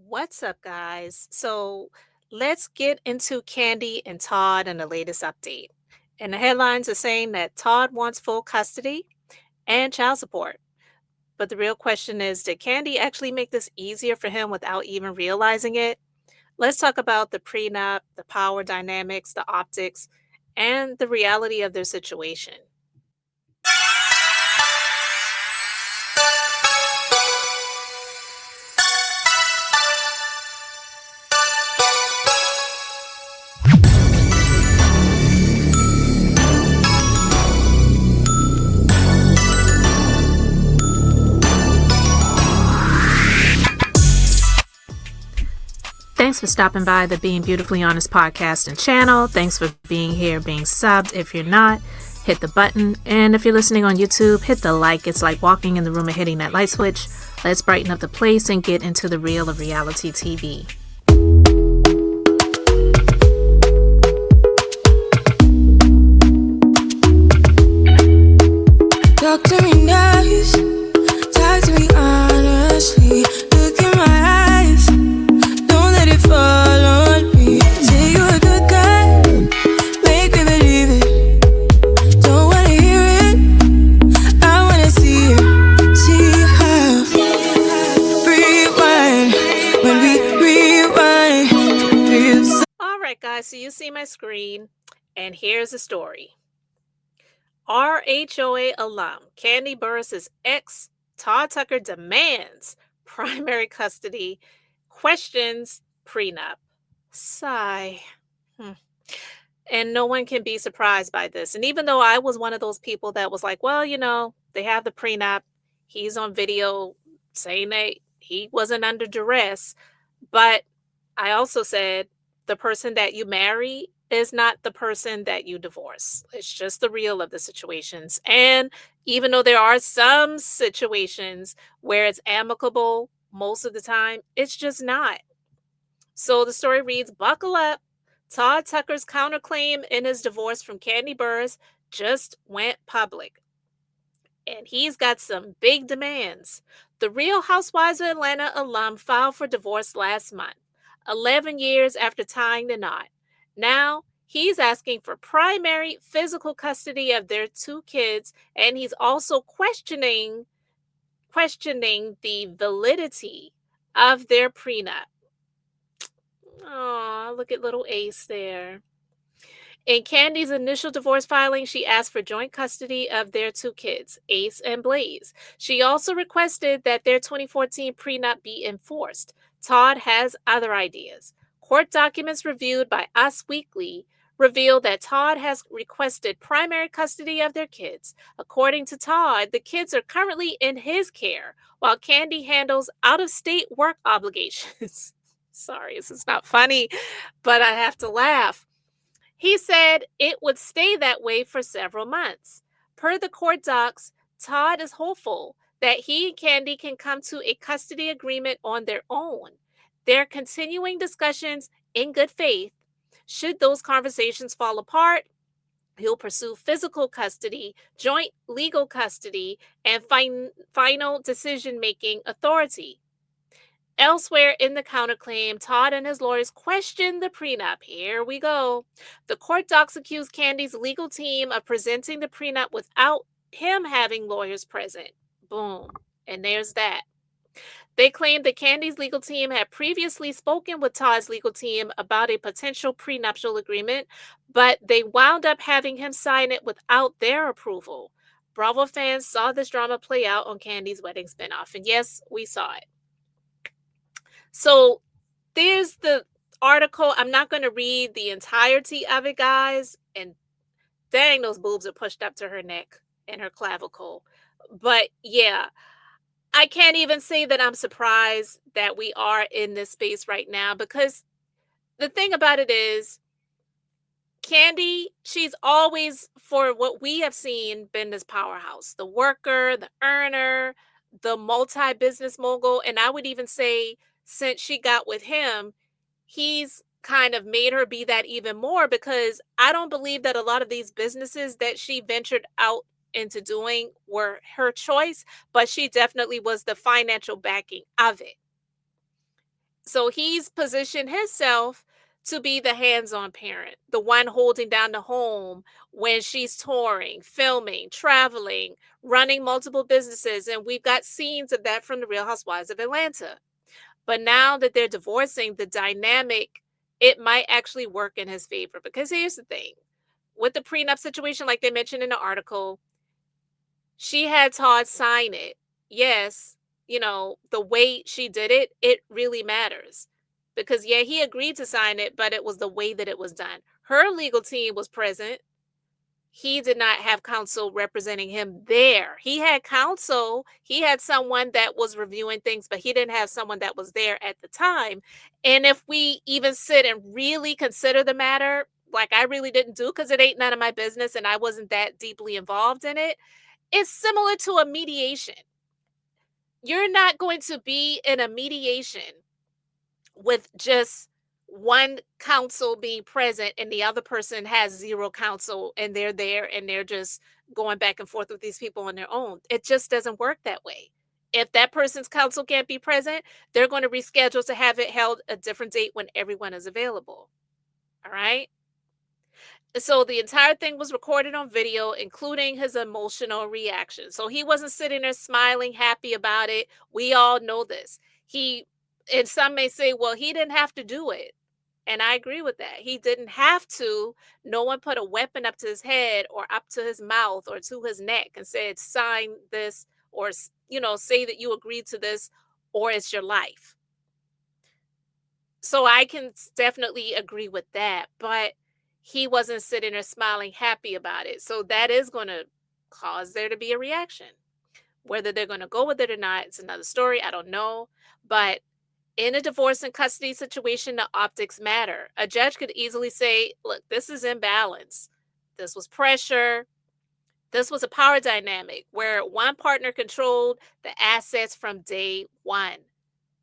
What's up, guys? So let's get into Kandi and Todd and the latest update. And the headlines are saying that Todd wants full custody and child support. But the real question is, did Kandi actually make this easier for him without even realizing it? Let's talk about the prenup, the power dynamics, the optics, and the reality of their situation. Thanks for stopping by the Being Beautifully Honest podcast and channel. Thanks for being here, being subbed. If you're not, hit the button. And if you're listening on YouTube, hit the like. It's like walking in the room and hitting that light switch. Let's brighten up the place and get into the real of reality TV. Talk to me nice, talk to me honestly. Look in my eyes, don't let it fall on me. Say you're a good guy, make me believe it. Don't wanna hear it, I wanna see it. See how rewind when we rewind. All right, guys, so you see my screen, and here's the story. RHOA alum Kandi Burruss' ex, Todd Tucker, demands primary custody, questions prenup. Sigh. And no one can be surprised by this. And even though I was one of those people that was like, well, they have the prenup, he's on video saying that he wasn't under duress. But I also said the person that you marry is not the person that you divorce. It's just the real of the situations. And even though there are some situations where it's amicable, most of the time, it's just not. So the story reads, buckle up. Todd Tucker's counterclaim in his divorce from Kandi Burruss just went public. And he's got some big demands. The Real Housewives of Atlanta alum filed for divorce last month, 11 years after tying the knot. Now, he's asking for primary physical custody of their two kids, and he's also questioning the validity of their prenup. Oh, look at little Ace there. In Kandi's initial divorce filing, she asked for joint custody of their two kids, Ace and Blaze. She also requested that their 2014 prenup be enforced. Todd has other ideas. Court documents reviewed by Us Weekly reveal that Todd has requested primary custody of their kids. According to Todd, the kids are currently in his care, while Kandi handles out-of-state work obligations. Sorry, this is not funny, but I have to laugh. He said it would stay that way for several months. Per the court docs, Todd is hopeful that he and Kandi can come to a custody agreement on their own. They're continuing discussions in good faith. Should those conversations fall apart, he'll pursue physical custody, joint legal custody, and final decision-making authority. Elsewhere in the counterclaim, Todd and his lawyers questioned the prenup. Here we go. The court docs accused Kandi's legal team of presenting the prenup without him having lawyers present. Boom. And there's that. They claimed that Kandi's legal team had previously spoken with Todd's legal team about a potential prenuptial agreement, but they wound up having him sign it without their approval. Bravo fans saw this drama play out on Kandi's wedding spinoff. And yes, we saw it. So there's the article. I'm not going to read the entirety of it, guys. And dang, those boobs are pushed up to her neck and her clavicle. But yeah, I can't even say that I'm surprised that we are in this space right now, because the thing about it is, Kandi, she's always, for what we have seen, been this powerhouse, the worker, the earner, the multi-business mogul. And I would even say, since she got with him, he's kind of made her be that even more, because I don't believe that a lot of these businesses that she ventured out into doing were her choice, but she definitely was the financial backing of it. So he's positioned himself to be the hands-on parent, the one holding down the home when she's touring, filming, traveling, running multiple businesses, and we've got scenes of that from the Real Housewives of Atlanta. But now that they're divorcing, the dynamic, it might actually work in his favor, because here's the thing. With the prenup situation, like they mentioned in the article, she had Todd sign it. Yes, the way she did it, it really matters. Because, yeah, he agreed to sign it, but it was the way that it was done. Her legal team was present. He did not have counsel representing him there. He had counsel. He had someone that was reviewing things, but he didn't have someone that was there at the time. And if we even sit and really consider the matter, like I really didn't do, because it ain't none of my business and I wasn't that deeply involved in it, it's similar to a mediation. You're not going to be in a mediation with just one counsel being present and the other person has zero counsel and they're there and they're just going back and forth with these people on their own. It just doesn't work that way. If that person's counsel can't be present, they're going to reschedule to have it held a different date when everyone is available. All right. So the entire thing was recorded on video, including his emotional reaction. So he wasn't sitting there smiling, happy about it. We all know this. And some may say, well, he didn't have to do it. And I agree with that. He didn't have to. No one put a weapon up to his head or up to his mouth or to his neck and said, sign this, or, say that you agreed to this, or it's your life. So I can definitely agree with that, but he wasn't sitting there smiling happy about it. So that is going to cause there to be a reaction. Whether they're going to go with it or not, it's another story. I don't know. But in a divorce and custody situation, the optics matter. A judge could easily say, look, this is imbalance. This was pressure. This was a power dynamic where one partner controlled the assets from day one.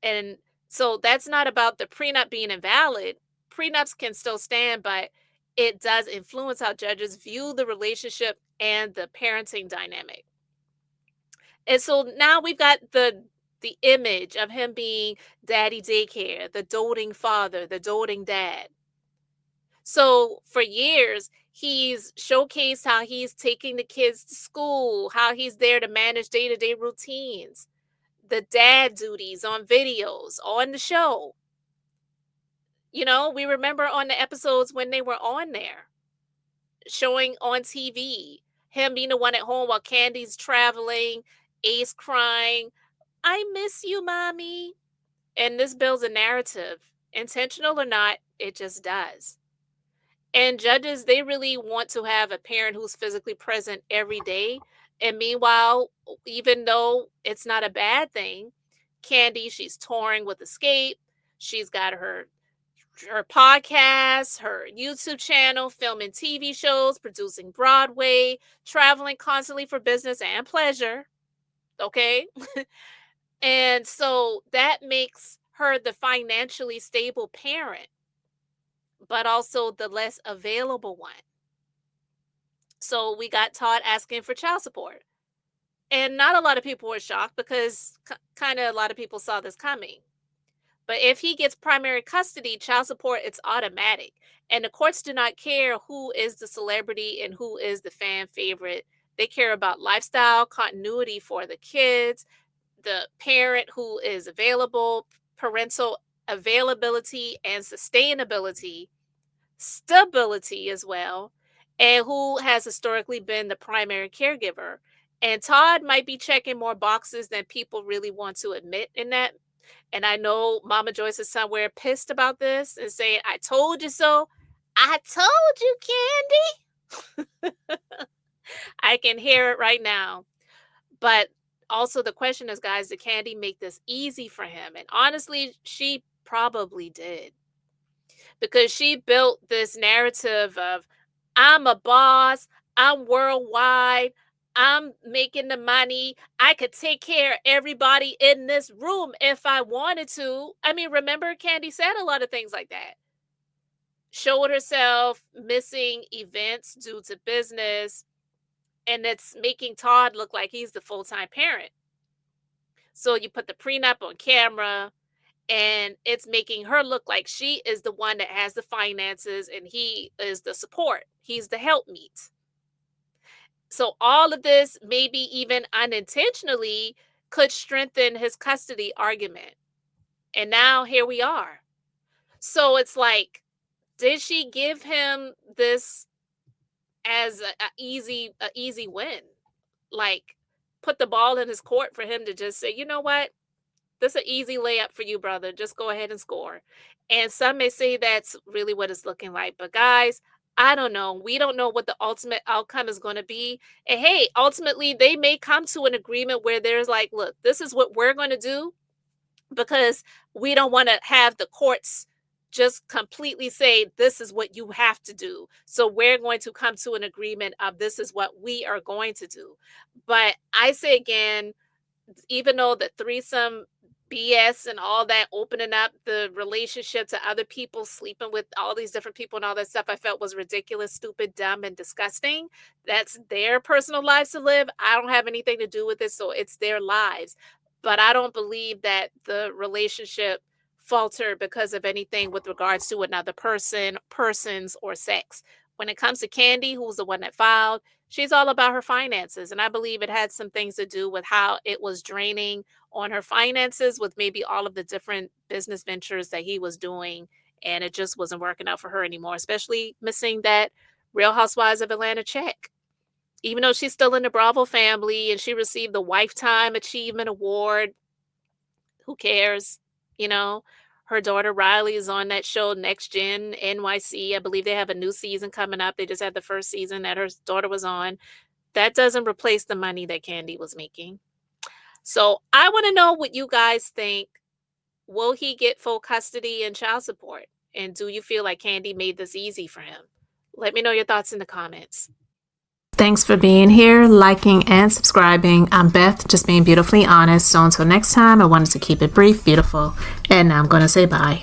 And so that's not about the prenup being invalid. Prenups can still stand, but it does influence how judges view the relationship and the parenting dynamic. And so now we've got the image of him being daddy daycare, the doting father, the doting dad. So for years, he's showcased how he's taking the kids to school, how he's there to manage day-to-day routines, the dad duties on videos, on the show. We remember on the episodes when they were on there, showing on TV, him being the one at home while Kandi's traveling, Ace crying, I miss you, mommy. And this builds a narrative. Intentional or not, it just does. And judges, they really want to have a parent who's physically present every day. And meanwhile, even though it's not a bad thing, Kandi, she's touring with Escape. She's got her podcast, her YouTube channel, filming TV shows, producing Broadway, traveling constantly for business and pleasure. Okay. And so that makes her the financially stable parent, but also the less available one. So we got Todd asking for child support. And not a lot of people were shocked because kind of a lot of people saw this coming. But if he gets primary custody, child support, it's automatic. And the courts do not care who is the celebrity and who is the fan favorite. They care about lifestyle, continuity for the kids, the parent who is available, parental availability and sustainability, stability as well, and who has historically been the primary caregiver. And Todd might be checking more boxes than people really want to admit in that. And I know Mama Joyce is somewhere pissed about this and saying, I told you so. I told you, Kandi. I can hear it right now. But also the question is, guys, did Kandi make this easy for him? And honestly, she probably did. Because she built this narrative of, I'm a boss, I'm worldwide, I'm making the money, I could take care of everybody in this room if I wanted to. I mean, remember, Kandi said a lot of things like that. Showed herself missing events due to business, and it's making Todd look like he's the full-time parent. So you put the prenup on camera, And it's making her look like she is the one that has the finances and he is the support. He's the helpmeet. So all of this, maybe even unintentionally, could strengthen his custody argument. And now here we are. So it's like, did she give him this as a easy win? Like, put the ball in his court for him to just say, you know what? This is an easy layup for you, brother. Just go ahead and score. And some may say that's really what it's looking like. But guys, I don't know. We don't know what the ultimate outcome is going to be. And hey, ultimately, they may come to an agreement where there's like, look, this is what we're going to do because we don't want to have the courts just completely say this is what you have to do. So we're going to come to an agreement of this is what we are going to do. But I say again, even though the threesome BS and all that, opening up the relationship to other people, sleeping with all these different people and all that stuff, I felt was ridiculous, stupid, dumb, and disgusting. That's their personal lives to live. I don't have anything to do with it, so it's their lives. But I don't believe that the relationship faltered because of anything with regards to another person, persons, or sex. When it comes to Kandi, who's the one that filed, she's all about her finances. And I believe it had some things to do with how it was draining on her finances with maybe all of the different business ventures that he was doing. And it just wasn't working out for her anymore, especially missing that Real Housewives of Atlanta check. Even though she's still in the Bravo family and she received the Lifetime Achievement Award, who cares? You know, her daughter Riley is on that show Next Gen NYC. I believe they have a new season coming up. They just had the first season that her daughter was on. That doesn't replace the money that Kandi was making. So I want to know what you guys think. Will he get full custody and child support? And do you feel like Kandi made this easy for him? Let me know your thoughts in the comments. Thanks for being here, liking, and subscribing. I'm Beth, just being beautifully honest. So until next time, I wanted to keep it brief, beautiful, and now I'm going to say bye.